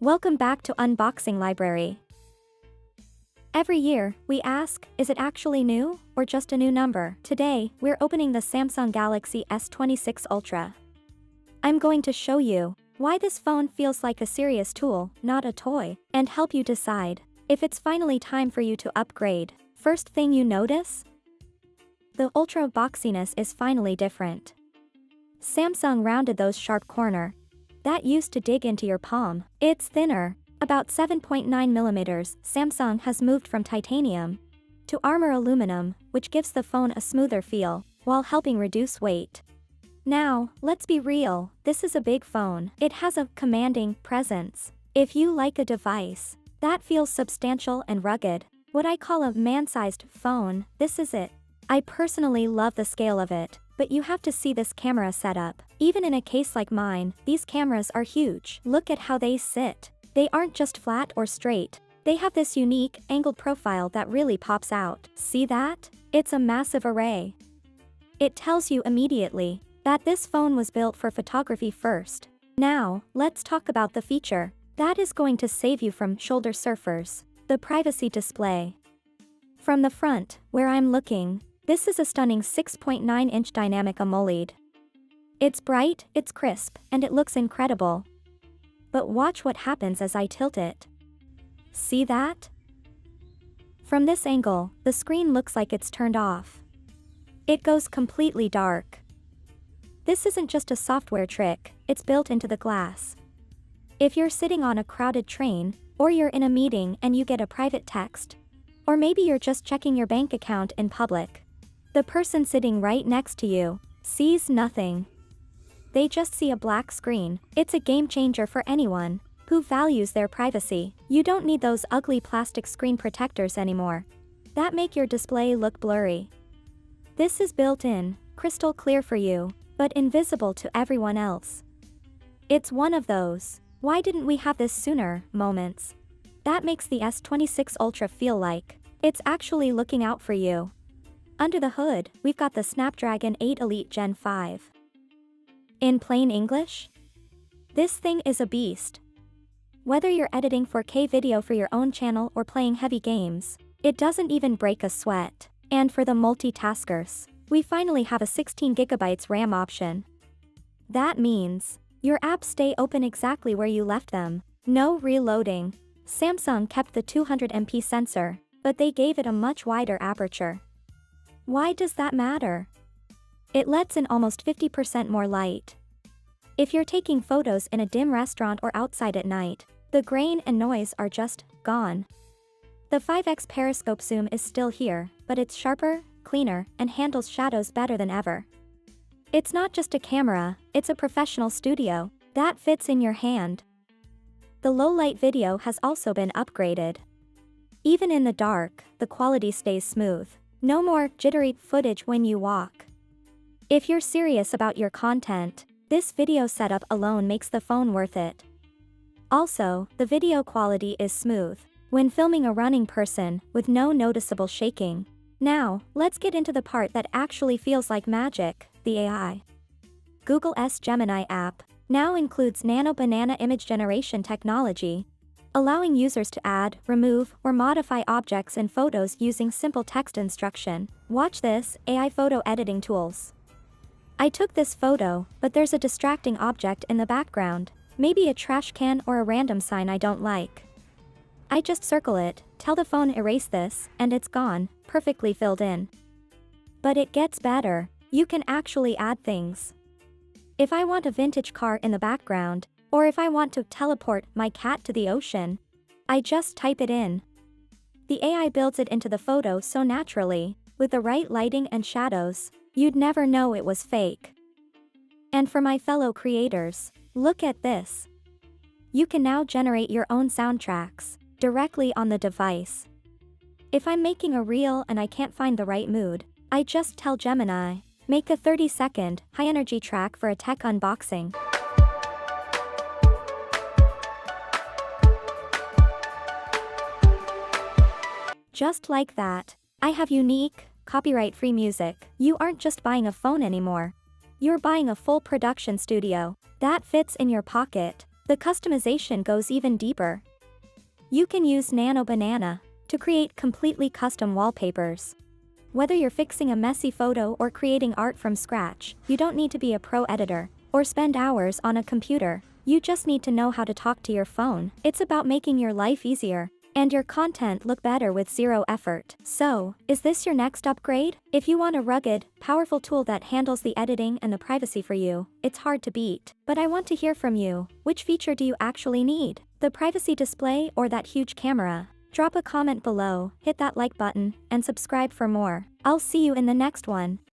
Welcome back to Unboxing Library. Every year, we ask, is it actually new, or just a new number? Today, we're opening the Samsung Galaxy S26 Ultra. I'm going to show you why this phone feels like a serious tool, not a toy, and help you decide if it's finally time for you to upgrade. First thing you notice? The Ultra boxiness is finally different. Samsung rounded those sharp corners that used to dig into your palm. It's thinner, about 7.9 millimeters. Samsung has moved from titanium to armor aluminum, which gives the phone a smoother feel while helping reduce weight. Now, let's be real, this is a big phone. It has a commanding presence. If you like a device that feels substantial and rugged, what I call a man-sized phone, this is it. I personally love the scale of it, but you have to see this camera setup. Even in a case like mine, these cameras are huge. Look at how they sit. They aren't just flat or straight. They have this unique, angled profile that really pops out. See that? It's a massive array. It tells you immediately that this phone was built for photography first. Now, let's talk about the feature that is going to save you from shoulder surfers: the privacy display. From the front, where I'm looking, this is a stunning 6.9-inch dynamic AMOLED. It's bright, it's crisp, and it looks incredible. But watch what happens as I tilt it. See that? From this angle, the screen looks like it's turned off. It goes completely dark. This isn't just a software trick, it's built into the glass. If you're sitting on a crowded train, or you're in a meeting and you get a private text, or maybe you're just checking your bank account in public, the person sitting right next to you sees nothing. They just see a black screen. It's a game changer for anyone who values their privacy. You don't need those ugly plastic screen protectors anymore that make your display look blurry. This is built in, crystal clear for you, but invisible to everyone else. It's one of those "why didn't we have this sooner" moments that makes the S26 Ultra feel like it's actually looking out for you. Under the hood, we've got the Snapdragon 8 Elite Gen 5. In plain English, this thing is a beast. Whether you're editing 4K video for your own channel or playing heavy games, it doesn't even break a sweat. And for the multitaskers, we finally have a 16GB RAM option. That means your apps stay open exactly where you left them. No reloading. Samsung kept the 200MP sensor, but they gave it a much wider aperture. Why does that matter? It lets in almost 50% more light. If you're taking photos in a dim restaurant or outside at night, the grain and noise are just gone. The 5x periscope zoom is still here, but it's sharper, cleaner, and handles shadows better than ever. It's not just a camera, it's a professional studio that fits in your hand. The low-light video has also been upgraded. Even in the dark, the quality stays smooth. No more jittery footage when you walk. If you're serious about your content, this video setup alone makes the phone worth it. Also, the video quality is smooth when filming a running person with no noticeable shaking. Now, let's get into the part that actually feels like magic: the AI. Google's Gemini app now includes Nano Banana image generation technology, allowing users to add, remove, or modify objects in photos using simple text instruction. Watch this: AI photo editing tools. I took this photo, but there's a distracting object in the background, maybe a trash can or a random sign I don't like. I just circle it, tell the phone erase this, and it's gone, perfectly filled in. But it gets better. You can actually add things. If I want a vintage car in the background, or if I want to teleport my cat to the ocean, I just type it in. The AI builds it into the photo so naturally, with the right lighting and shadows, you'd never know it was fake. And for my fellow creators, look at this. You can now generate your own soundtracks directly on the device. If I'm making a reel and I can't find the right mood, I just tell Gemini, make a 30-second, high-energy track for a tech unboxing. Just like that, I have unique, copyright-free music. You aren't just buying a phone anymore. You're buying a full production studio that fits in your pocket. The customization goes even deeper. You can use Nano Banana to create completely custom wallpapers. Whether you're fixing a messy photo or creating art from scratch, you don't need to be a pro editor or spend hours on a computer. You just need to know how to talk to your phone. It's about making your life easier and your content look better with zero effort. So, is this your next upgrade? If you want a rugged, powerful tool that handles the editing and the privacy for you, it's hard to beat. But I want to hear from you. Which feature do you actually need? The privacy display or that huge camera? Drop a comment below, hit that like button, and subscribe for more. I'll see you in the next one.